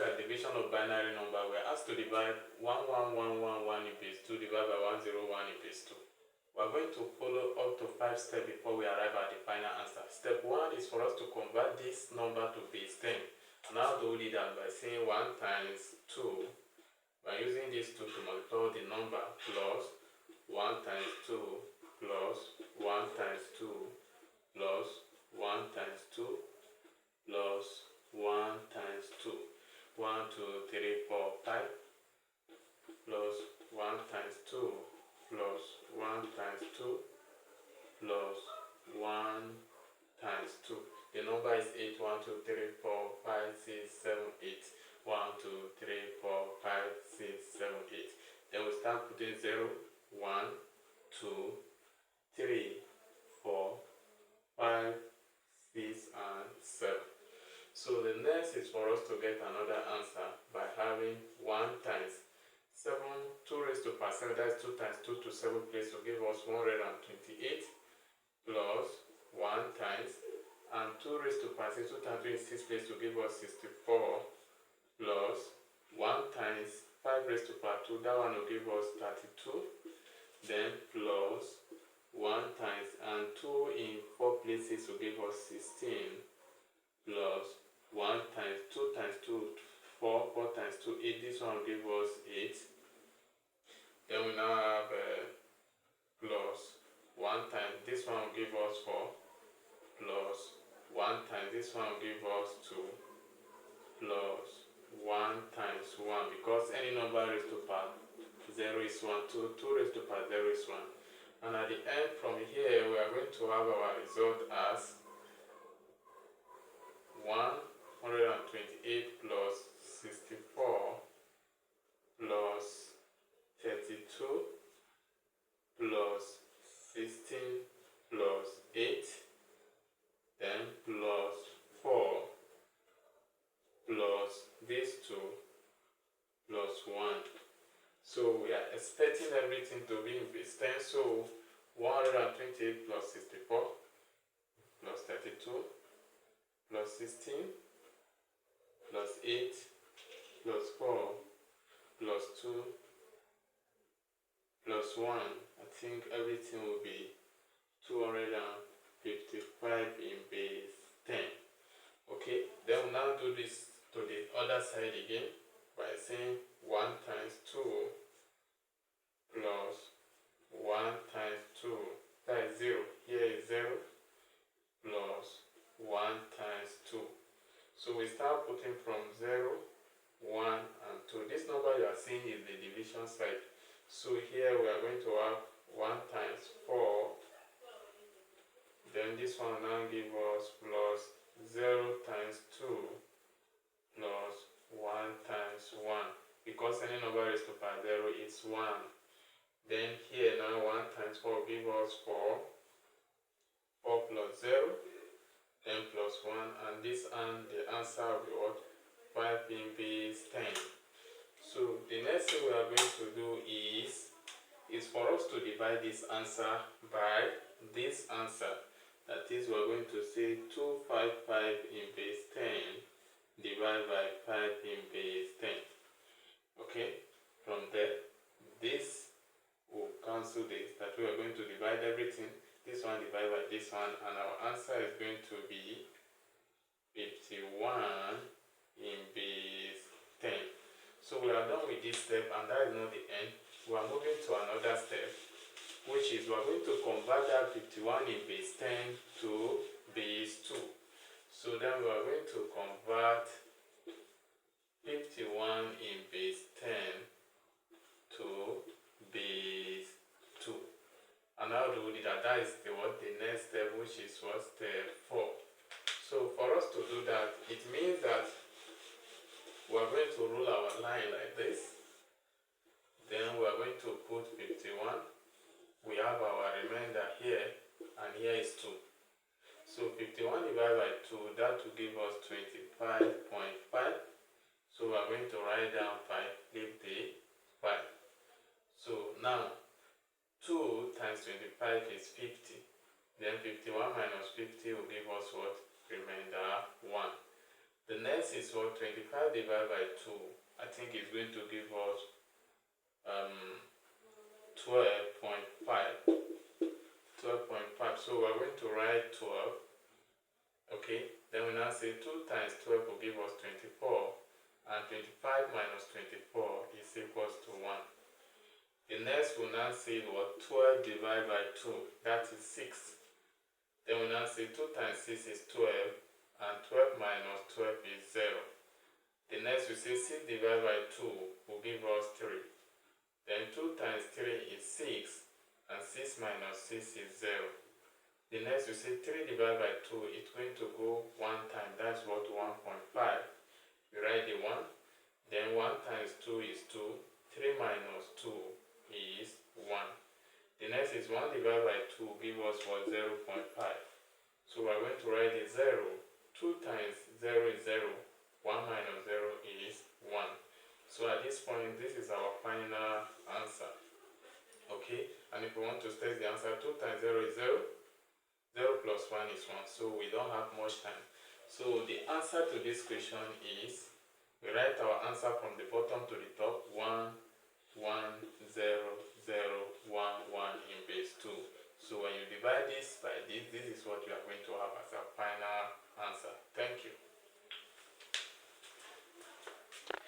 exercise, division of binary number, we're asked to divide 11111 in base 2 divided by 101 in base 2. We're going to follow up to 5 steps before we arrive at the final answer. Step 1 is for us to convert this number to base 10. And how do we do that? By saying 1 times 2. By using this 2 to multiply the number plus 1 times 2 plus 1 times 2 plus 1 times 2 plus 1 times 2. 1, 2, 3, 4, 5 plus 1 times 2 plus 1 times 2 plus 1 times 2. The number is 8. 1, 2, 3, 4, 5, 6, 7, 8. 1, 2, 3, 4, 5, 6, 7, 8. Then we start putting 0, 1, 2, 3, 4, 5, 6, and 7. So the next is for us to get another answer by having 1 times 7, 2 raised to power 7, that's 2 times 2 to 7 place to give us 128 plus 1 times, and 2 raised to power 6, 2 times 3 is 6 place to give us 64 plus 1 times 5 raised to power 2, that one will give us 32, then plus 1 times, and 2 in 4 places will give us 16 plus 1 times 2 times 2, 4, 4 times 2, 8, this one will give us 8. Then we now have plus 1 times, this one will give us 4, plus 1 times, this one will give us 2, plus 1 times 1, because any number raised to power 0 is 1, 2 raised to power 0 is 1. And at the end from here, we are going to have our result as 128 plus 64 plus 32 plus 16 plus 8, then plus 4 plus these 2 plus 1. So we are expecting everything to be in base 10. So 128 plus 64 plus 32 plus 16 plus 8 plus 4 plus 2 plus 1. I think everything will be 255 in base 10. Okay, then we'll now do this to the other side again by saying 1 times 2 plus 1 times 2, that is 0. Here is 0 plus 1 times 2. So we start putting from 0, 1, and 2. This number you are seeing is the division side. So here we are going to have 1 times 4. Then this one now give us plus 0 times 2 plus 1 times 1. Because any number is to power 0, it's 1. Then here now 1 times 4 give us 4. 4 plus 0. Then plus 1, and this, and the answer will be what? 5 in base 10. So the next thing we are going to do is for us to divide this answer by this answer. That is, we are going to say 255 in base 10 divided by 5 in base 10. Okay, from there, this will cancel this, that we are going to divide everything. This one divided by this one, and our answer is going to be 51 in base 10. So we are done with this step, and that is not the end. We are moving to another step, which is we are going to convert that 51 in base 10 to base 2. So then we are going to convert 51 in base 10 to base 2. And how do we do that? That is the next step, which is what? Step 4. So for us to do that, it means that we are going to rule our line like this. Then we are going to put 51. We have our remainder here, and here is 2. So 51 divided by 2, that will give us 25.5. So we are going to write down 5, leave the 5. So now 2 times 25 is 50. Then 51 minus 50 will give us what? Remainder 1. The next is what 25 divided by 2. I think it's going to give us 12.5. 12.5. So we're going to write 12. Okay, then we now say 2 times 12 will give us 24, and 25 minus 24 is equals to 1. The next we'll now say what 12 divided by 2, that is 6. Then we now say 2 times 6 is 12, and 12 minus 12 is 0. The next we say 6 divided by 2 will give us 3. Then 2 times 3 is 6, and 6 minus 6 is 0. The next we say 3 divided by 2, it's going to go 1 time, that's what 1.5. We write the 1, then 1 times 2 is 2, 3 minus 2 is 1. The next is 1 divided by 2 give us what 0.5. So we're going to write the 0. 2 times 0 is 0. 1 minus 0 is 1. So at this point, this is our final answer. Okay, and if we want to state the answer, 2 times 0 is 0. 0 plus 1 is 1. So we don't have much time. So the answer to this question is, we write our answer from the bottom to the top, 1, 1, 0, 0, 1, 1 in base 2. So when you divide this by this, this is what you are